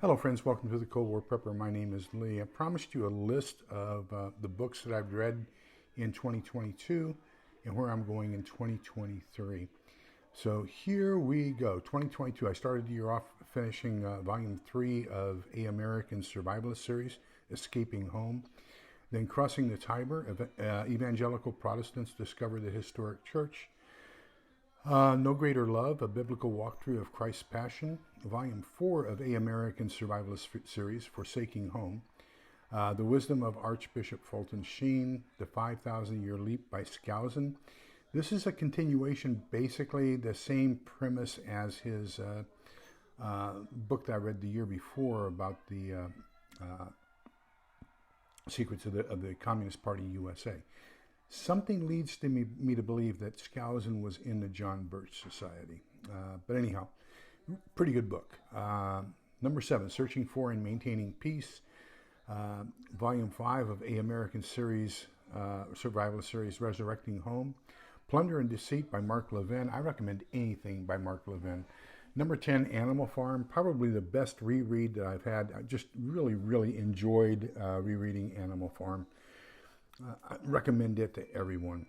Hello friends, welcome to the Cold War Prepper. My name is Lee. I promised you a list of the books that I've read in 2022 and where I'm going in 2023. So here we go, 2022. I started the year off finishing Volume 3 of A American Survivalist Series, Escaping Home. Then Crossing the Tiber, Evangelical Protestants Discover the Historic Church. No Greater Love, a biblical walkthrough of Christ's Passion. Volume 4 of A American Survivalist Series, Forsaking Home. The Wisdom of Archbishop Fulton Sheen, The 5,000-Year Leap by Skousen. This is a continuation, basically the same premise as his book that I read the year before about the secrets of the Communist Party USA. Something leads to me to believe that Skousen was in the John Birch Society. But anyhow, pretty good book. Number 7, Searching for and Maintaining Peace. Volume 5 of A American Series, Survivalist Series, Resurrecting Home. Plunder and Deceit by Mark Levin. I recommend anything by Mark Levin. Number 10, Animal Farm. Probably the best reread that I've had. I just really enjoyed rereading Animal Farm. I recommend it to everyone.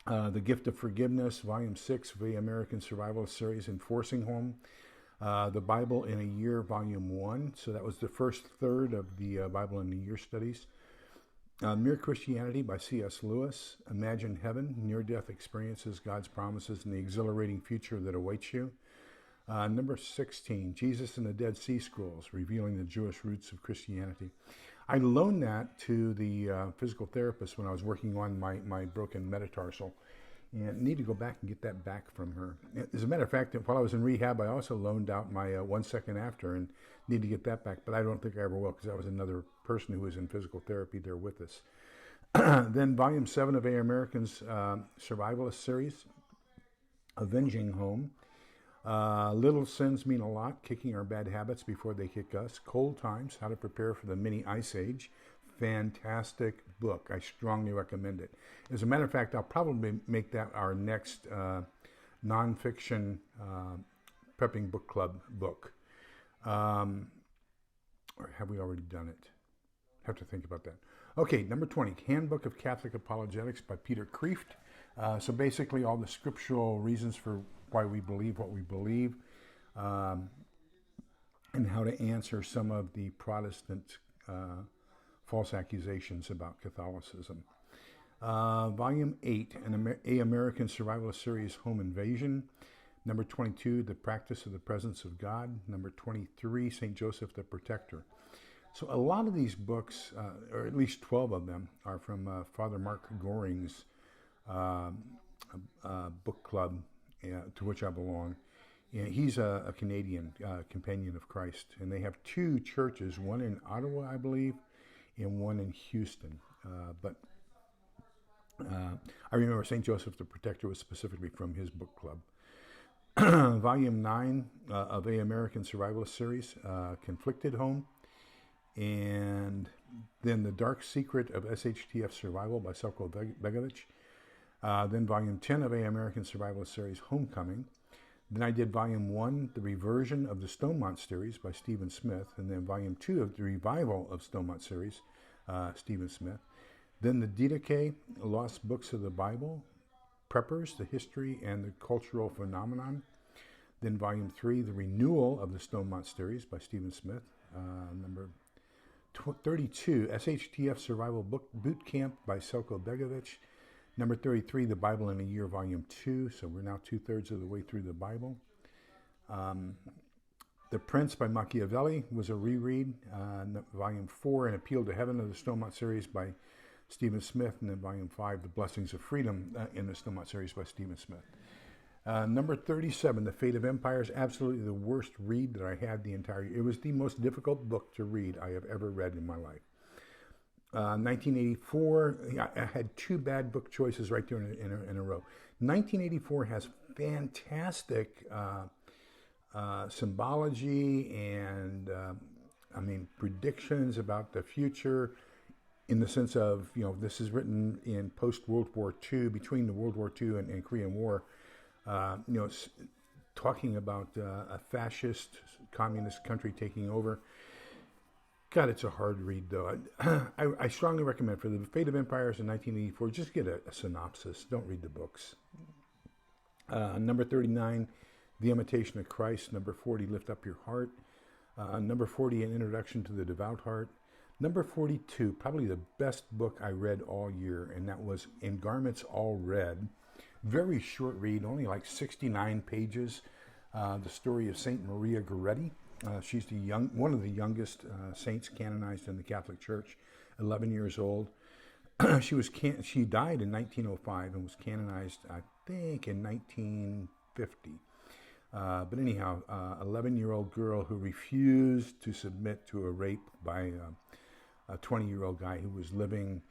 The Gift of Forgiveness, Volume 6 of the American Survivalist Series, Enforcing Home. The Bible in a Year, Volume 1. So that was the first third of the Bible in a Year studies. Mere Christianity by C.S. Lewis. Imagine Heaven, Near-Death Experiences, God's Promises, and the Exhilarating Future that Awaits You. Number 16, Jesus and the Dead Sea Scrolls, Revealing the Jewish Roots of Christianity. I loaned that to the physical therapist when I was working on my broken metatarsal, and need to go back and get that back from her. As a matter of fact, while I was in rehab, I also loaned out my 1 Second After and need to get that back, but I don't think I ever will because that was another person who was in physical therapy there with us. Then Volume 7 of A American's Survivalist Series, Avenging Home. Little Sins Mean a Lot, Kicking Our Bad Habits Before They Kick Us. Cold Times, How to Prepare for the Mini Ice Age. Fantastic book. I strongly recommend it. As a matter of fact, I'll probably make that our next nonfiction prepping book club book. Or have we already done it? Have to think about that. Okay, number 20, Handbook of Catholic Apologetics by Peter Kreeft. So basically all the scriptural reasons for why we believe what we believe, and how to answer some of the Protestant false accusations about Catholicism. Volume 8, A American Survivalist Series, Home Invasion. Number 22, The Practice of the Presence of God. Number 23, St. Joseph the Protector. So a lot of these books, or at least 12 of them, are from Father Mark Goring's book club, to which I belong. And he's a Canadian Companion of Christ, and they have 2 churches, one in Ottawa, I believe, and one in Houston. But I remember St. Joseph the Protector was specifically from his book club. Volume 9 of A American Survivalist Series, Conflicted Home. And then The Dark Secret of SHTF Survival by Selco Begovic. Then Volume 10 of A American Survivalist Series, Homecoming. Then I did Volume 1, The Reversion of the Stonemont Series by Stephen Smith. And then Volume 2 of The Revival of Stonemont Series, Stephen Smith. Then The Didache, Lost Books of the Bible, Preppers, The History and the Cultural Phenomenon. Then Volume 3, The Renewal of the Stonemont Series by Stephen Smith. Number 32, SHTF Survival Boot Camp by Selco Begovic. Number 33, The Bible in a Year, Volume 2. So we're now 2/3 of the way through the Bible. The Prince by Machiavelli was a reread. Volume 4, An Appeal to Heaven of the Stonemont Series by Stephen Smith. And then Volume 5, The Blessings of Freedom in the Stonemont Series by Stephen Smith. Number 37, The Fate of Empires, absolutely the worst read that I had the entire year. It was the most difficult book to read I have ever read in my life. 1984, I had 2 bad book choices right there in a row. 1984 has fantastic symbology and, predictions about the future in the sense of, this is written in post-World War II, between the World War II and Korean War. Talking about a fascist communist country taking over. God, it's a hard read, though. I strongly recommend for The Fate of Empires in 1984, just get a synopsis. Don't read the books. Number 39, The Imitation of Christ. Number 40, Lift Up Your Heart. Number 40, An Introduction to the Devout Heart. Number 42, probably the best book I read all year, and that was In Garments All Red. Very short read, only like 69 pages. The story of St Maria Goretti. She's one of the youngest saints canonized in the Catholic Church, 11 years old. She died in 1905 and was canonized, I think, in 1950. But anyhow, 11-year-old girl who refused to submit to a rape by a 20-year-old guy who was living.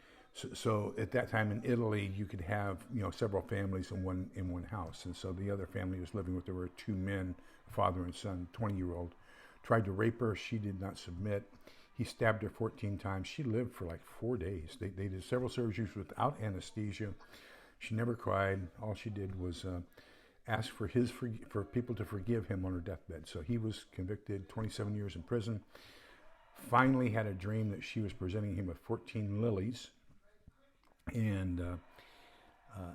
So at that time in Italy, you could have several families in one house, and so the other family was living with. There were two men, father and son. 20-year-old tried to rape her. She did not submit. He stabbed her 14 times. She lived for like 4 days. They did several surgeries without anesthesia. She never cried. All she did was ask for people to forgive him on her deathbed. So he was convicted, 27 years in prison. Finally had a dream that she was presenting him with 14 lilies. And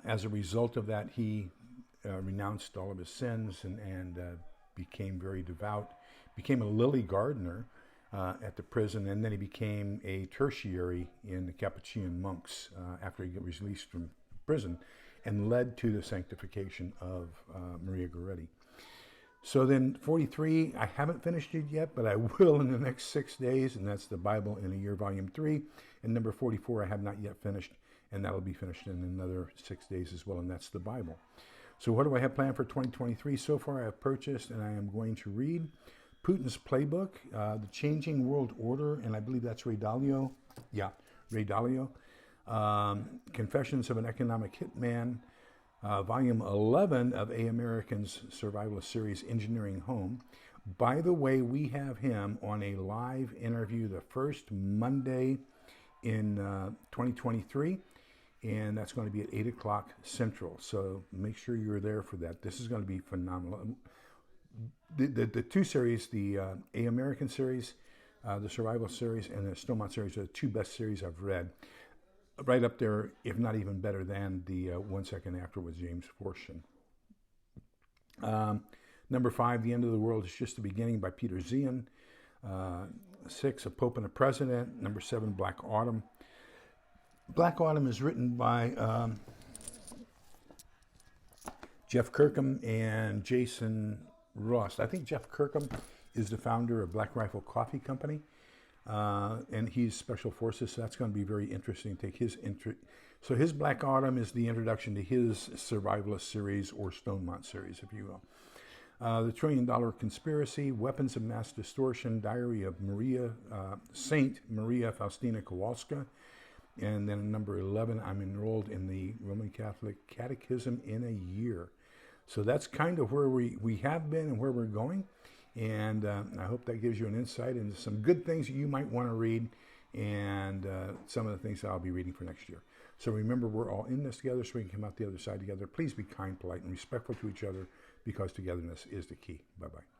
as a result of that, he renounced all of his sins and became very devout, became a lily gardener at the prison, and then he became a tertiary in the Capuchin monks after he was released from prison, and led to the sanctification of Maria Goretti. So then 43, I haven't finished it yet, but I will in the next 6 days, and that's The Bible in a Year, Volume 3. And number 44, I have not yet finished, and that'll be finished in another 6 days as well, and that's the Bible. So what do I have planned for 2023? So far I have purchased, and I am going to read Putin's Playbook, The Changing World Order, and I believe that's Ray Dalio. Yeah, Ray Dalio. Confessions of an Economic Hitman, Volume 11 of A. American's Survivalist Series, Engineering Home. By the way, we have him on a live interview the first Monday in 2023, and that's going to be at 8 o'clock Central. So make sure you're there for that. This is going to be phenomenal. The two series, the A. American series, the Survival series, and the Stonemont series are the two best series I've read. Right up there, if not even better than the 1 Second After with James Fortune. Number 5, The End of the World is Just the Beginning by Peter Zehan. 6, A Pope and a President. Number 7, Black Autumn. Black Autumn is written by Jeff Kirkham and Jason Ross. I think Jeff Kirkham is the founder of Black Rifle Coffee Company. And he's Special Forces, so that's going to be very interesting to take his So his Black Autumn is the introduction to his Survivalist Series, or Stonemont Series, if you will. The $1 Trillion Conspiracy, Weapons of Mass Distortion, Diary of Saint Maria Faustina Kowalska. And then number 11, I'm enrolled in the Roman Catholic Catechism in a year. So that's kind of where we have been and where we're going. And I hope that gives you an insight into some good things that you might want to read, and some of the things that I'll be reading for next year. So remember, we're all in this together, so we can come out the other side together. Please be kind, polite, and respectful to each other, because togetherness is the key. Bye-bye.